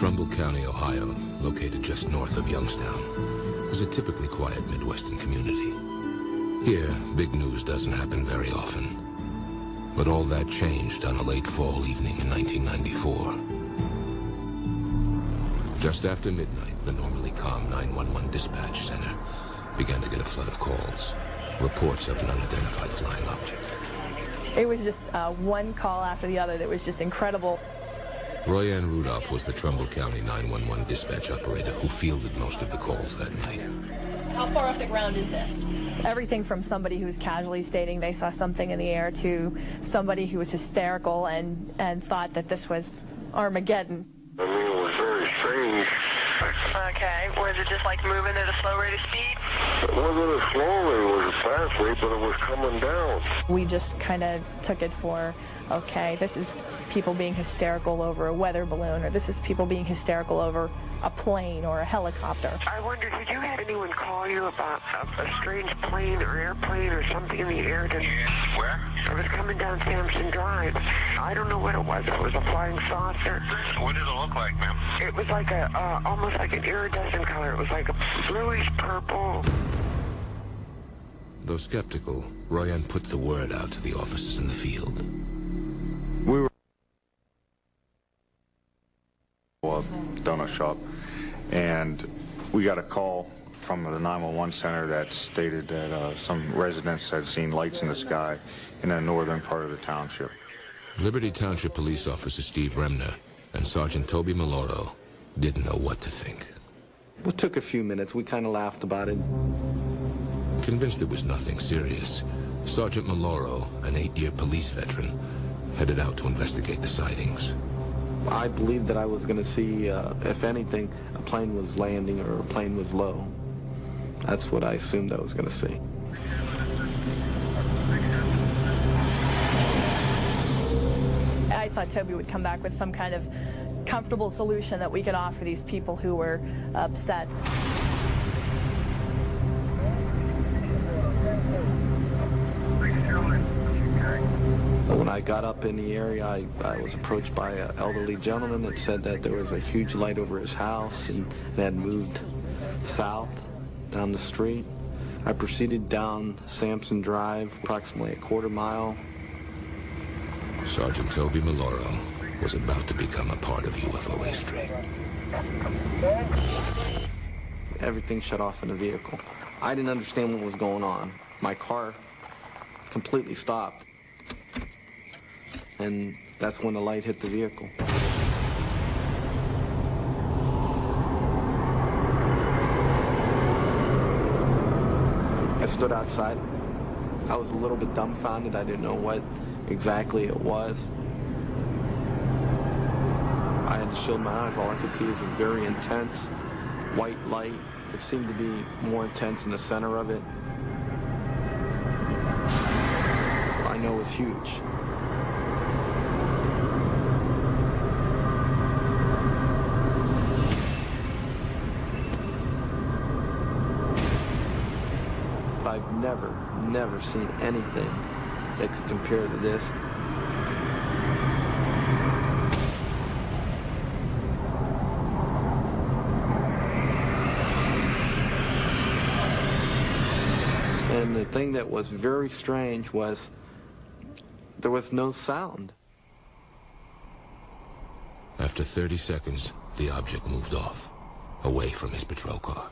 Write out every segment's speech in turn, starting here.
Trumbull County, Ohio, located just north of Youngstown, is a typically quiet Midwestern community. Here, big news doesn't happen very often. But all that changed on a late fall evening in 1994. Just after midnight, the normally calm 911 dispatch center began to get a flood of calls, reports of an unidentified flying object. It was just one call after the other that was just incredible. Royanne Rudolph was the Trumbull County 911 dispatch operator who fielded most of the calls that night. How far off the ground is this? Everything from somebody who was casually stating they saw something in the air to somebody who was hysterical and thought that this was Armageddon. I mean, it was very strange. Okay, was it just like moving at a slow rate of speed? It wasn't a slow rate, it was a fast rate, but it was coming down. We just kind of took it for, okay, this is people being hysterical over a weather balloon, or this is people being hysterical over a plane or a helicopter. I wonder, did you have anyone call you about a strange plane or airplane or something in the air? Where? It was coming down Sampson Drive. I don't know what it was. It was a flying saucer. What did it look like, ma'am? It was like almost like an iridescent color. It was like a bluish purple. Though skeptical, Royanne put the word out to the officers in the field. We were at a donut shop, and we got a call from the 911 center that stated that some residents had seen lights in the sky in the northern part of the township. Liberty Township Police Officer Steve Remner and Sergeant Toby Maloro didn't know what to think. It took a few minutes. We kind of laughed about it. Convinced it was nothing serious, Sergeant Maloro, an 8-year police veteran, headed out to investigate the sightings. I believed that I was going to see, if anything, a plane was landing or a plane was low. That's what I assumed I was going to see. I thought Toby would come back with some kind of comfortable solution that we could offer these people who were upset. When I got up in the area, I was approached by an elderly gentleman that said that there was a huge light over his house and it had moved south down the street. I proceeded down Sampson Drive, approximately a quarter mile. Sergeant Toby Maloro was about to become a part of UFO history. Everything shut off in the vehicle. I didn't understand what was going on. My car completely stopped. And that's when the light hit the vehicle. I stood outside. I was a little bit dumbfounded. I didn't know what exactly it was. I had to shield my eyes. All I could see was a very intense white light. It seemed to be more intense in the center of it. I know it was huge. I've never seen anything that could compare to this. And the thing that was very strange was there was no sound. After 30 seconds, the object moved off, away from his patrol car.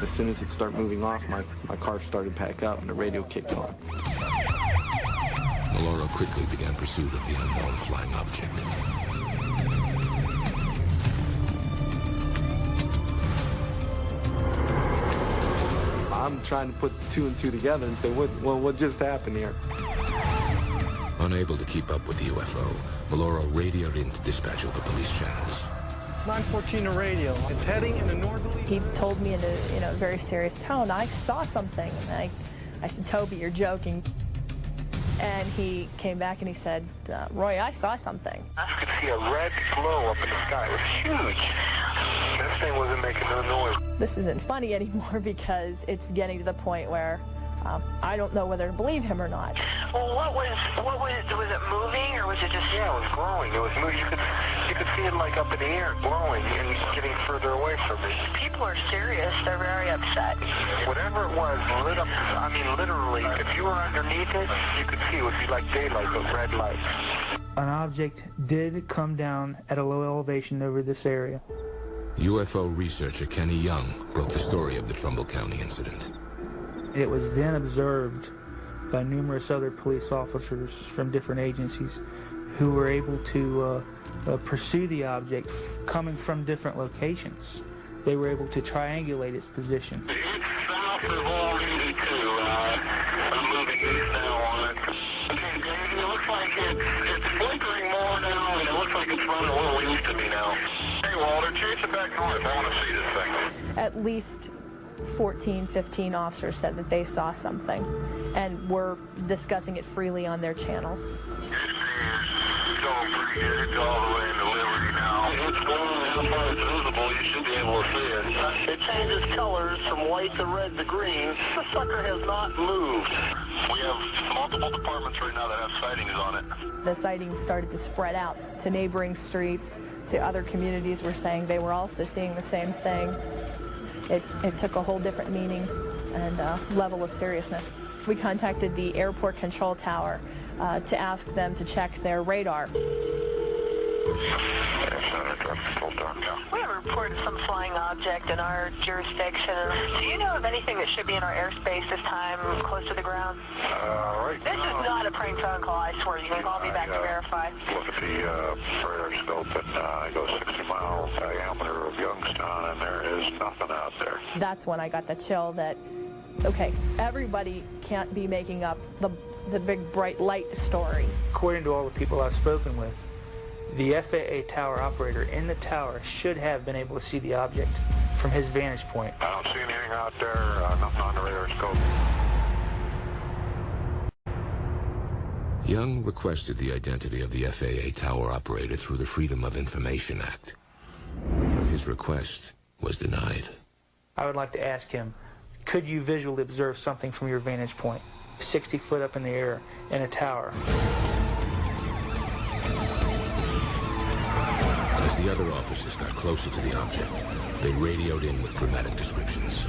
As soon as it started moving off, my car started to pack up and the radio kicked on. Maloro quickly began pursuit of the unknown flying object. I'm trying to put 2 and 2 together and say, what just happened here? Unable to keep up with the UFO, Maloro radioed into dispatch over police channels. 914 to radio. It's heading in a northerly... He told me in a very serious tone, I saw something. And I said, Toby, you're joking. And he came back and he said, Roy, I saw something. I could see a red glow up in the sky. It was huge. This thing wasn't making no noise. This isn't funny anymore because it's getting to the point where I don't know whether to believe him or not. Well, was it moving, or was it just... Yeah, it was glowing. It was moving. You could see it like up in the air, glowing and getting further away from me. People are serious. They're very upset. Whatever it was lit up. I mean, literally, if you were underneath it, you could see it would be like daylight with red lights. An object did come down at a low elevation over this area. UFO researcher Kenny Young broke the story of the Trumbull County incident. It was then observed by numerous other police officers from different agencies who were able to pursue the object coming from different locations. They were able to triangulate its position. It's south of all-82. I'm moving east now on it. Okay, Dave, it looks like it's flickering more now, and it looks like it's running a little east of me now. Hey, Walter, chase it back north. I want to see this thing. At least 14, 15 officers said that they saw something and were discussing it freely on their channels. It's going pretty good. It's all the way into Liberty now. It's going how far it's visible. You should be able to see it. It changes colors from white to red to green. The sucker has not moved. We have multiple departments right now that have sightings on it. The sightings started to spread out to neighboring streets, to other communities were saying they were also seeing the same thing. It took a whole different meaning and level of seriousness. We contacted the airport control tower to ask them to check their radar. We have reported some flying object in our jurisdiction. Do you know of anything that should be in our airspace this time, close to the ground? Right. This is not a prank phone call, I swear. You can call me back to verify. Look at the radar scope, and I go 60-mile diameter of Youngstown, and there is nothing out there. That's when I got the chill that, okay, everybody can't be making up the big bright light story. According to all the people I've spoken with, the FAA tower operator in the tower should have been able to see the object from his vantage point. I don't see anything out there, nothing on the radar scope. Young requested the identity of the FAA tower operator through the Freedom of Information Act. But his request was denied. I would like to ask him, could you visually observe something from your vantage point, 60 foot up in the air in a tower? As the other officers got closer to the object, they radioed in with dramatic descriptions.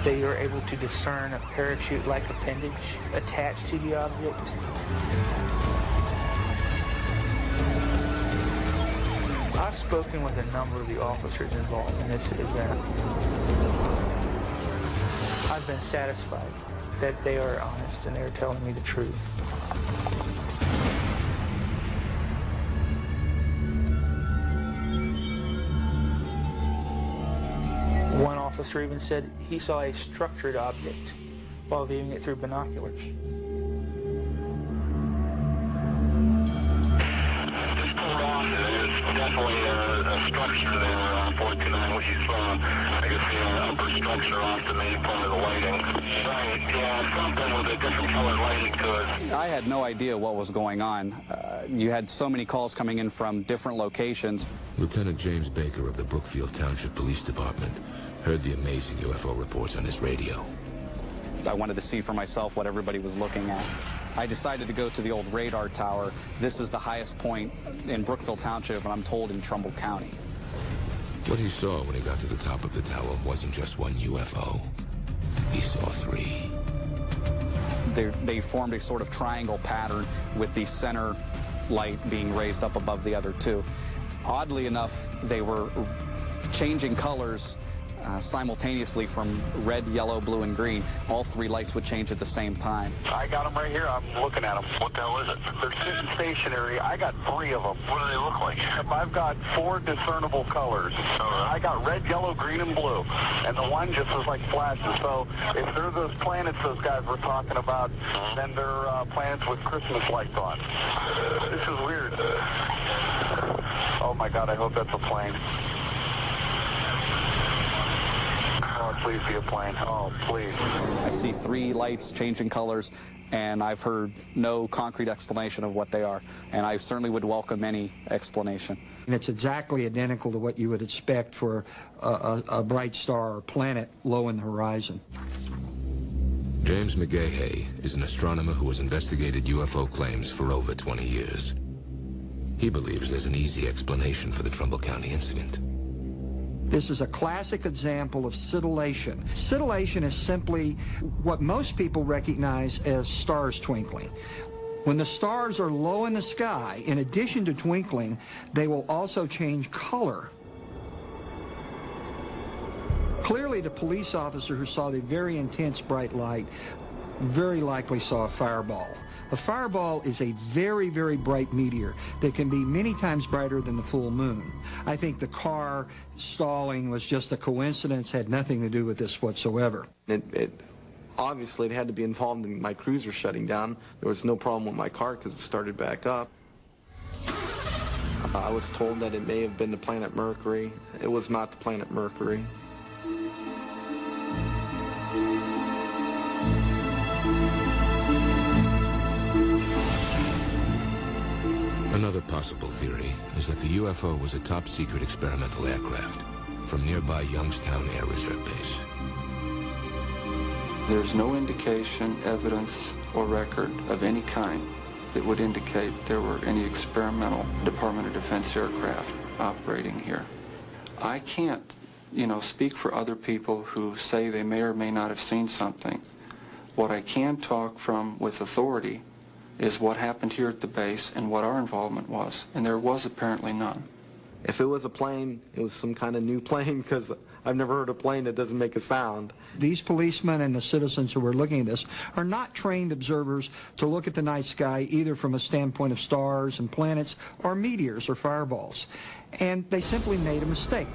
They were able to discern a parachute-like appendage attached to the object. I've spoken with a number of the officers involved in this event. I've been satisfied that they are honest and they are telling me the truth. One officer even said he saw a structured object while viewing it through binoculars. This pulled off, there's definitely a structure there on 429, which you saw. I can see an upper structure off the main part of the lighting. Right, yeah, something with a different color lighting to it. I had no idea what was going on. You had so many calls coming in from different locations. Lieutenant James Baker of the Brookfield Township Police Department heard the amazing UFO reports on his radio. I wanted to see for myself what everybody was looking at. I decided to go to the old radar tower. This is the highest point in Brookfield Township, and I'm told in Trumbull County. What he saw when he got to the top of the tower wasn't just one UFO. He saw three. They formed a sort of triangle pattern with the center light being raised up above the other two. Oddly enough, they were changing colors simultaneously from red, yellow, blue, and green. All three lights would change at the same time. I got them right here. I'm looking at them. What the hell is it? They're sitting stationary. I got 3 of them. What do they look like? I've got 4 discernible colors. I got red, yellow, green, and blue. And the one just is like flashes. So if they're those planets those guys were talking about, then they're planets with Christmas lights on. This is weird. Oh my God, I hope that's a plane. Oh, please be a plane. Oh, please. I see 3 lights changing colors, and I've heard no concrete explanation of what they are. And I certainly would welcome any explanation. And it's exactly identical to what you would expect for a bright star or planet low in the horizon. James McGahey is an astronomer who has investigated UFO claims for over 20 years. He believes there's an easy explanation for the Trumbull County incident. This is a classic example of scintillation. Scintillation is simply what most people recognize as stars twinkling. When the stars are low in the sky, in addition to twinkling, they will also change color. Clearly, the police officer who saw the very intense bright light very likely saw a fireball. A fireball is a very, very bright meteor that can be many times brighter than the full moon. I think the car stalling was just a coincidence, had nothing to do with this whatsoever. Obviously, it had to be involved in my cruiser shutting down. There was no problem with my car because it started back up. I was told that it may have been the planet Mercury. It was not the planet Mercury. Another possible theory is that the UFO was a top-secret experimental aircraft from nearby Youngstown Air Reserve Base. There's no indication, evidence, or record of any kind that would indicate there were any experimental Department of Defense aircraft operating here. I can't, speak for other people who say they may or may not have seen something. What I can talk from with authority is what happened here at the base and what our involvement was, and there was apparently none. If it was a plane, it was some kind of new plane, because I've never heard a plane that doesn't make a sound. These policemen and the citizens who were looking at this are not trained observers to look at the night sky either from a standpoint of stars and planets or meteors or fireballs. And they simply made a mistake.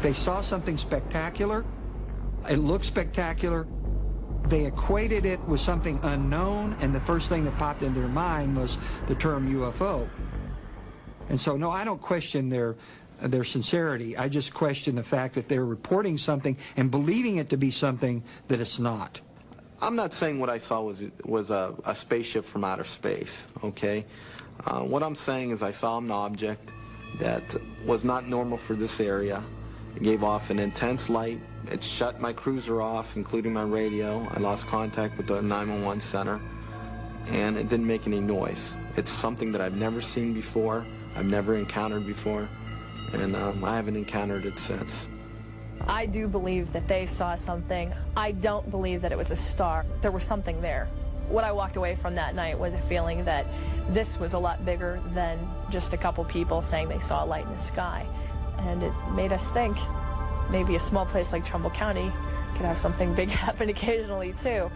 They saw something spectacular. It looked spectacular. They equated it with something unknown, and the first thing that popped into their mind was the term UFO. And so, no, I don't question their sincerity. I just question the fact that they're reporting something and believing it to be something that it's not. I'm not saying what I saw was a spaceship from outer space, okay? What I'm saying is I saw an object that was not normal for this area. It gave off an intense light. It shut my cruiser off, including my radio. I lost contact with the 911 center, and it didn't make any noise. It's something that I've never seen before, I've never encountered before, and I haven't encountered it since. I do believe that they saw something. I don't believe that it was a star. There was something there. What I walked away from that night was a feeling that this was a lot bigger than just a couple people saying they saw a light in the sky. And it made us think maybe a small place like Trumbull County could have something big happen occasionally too.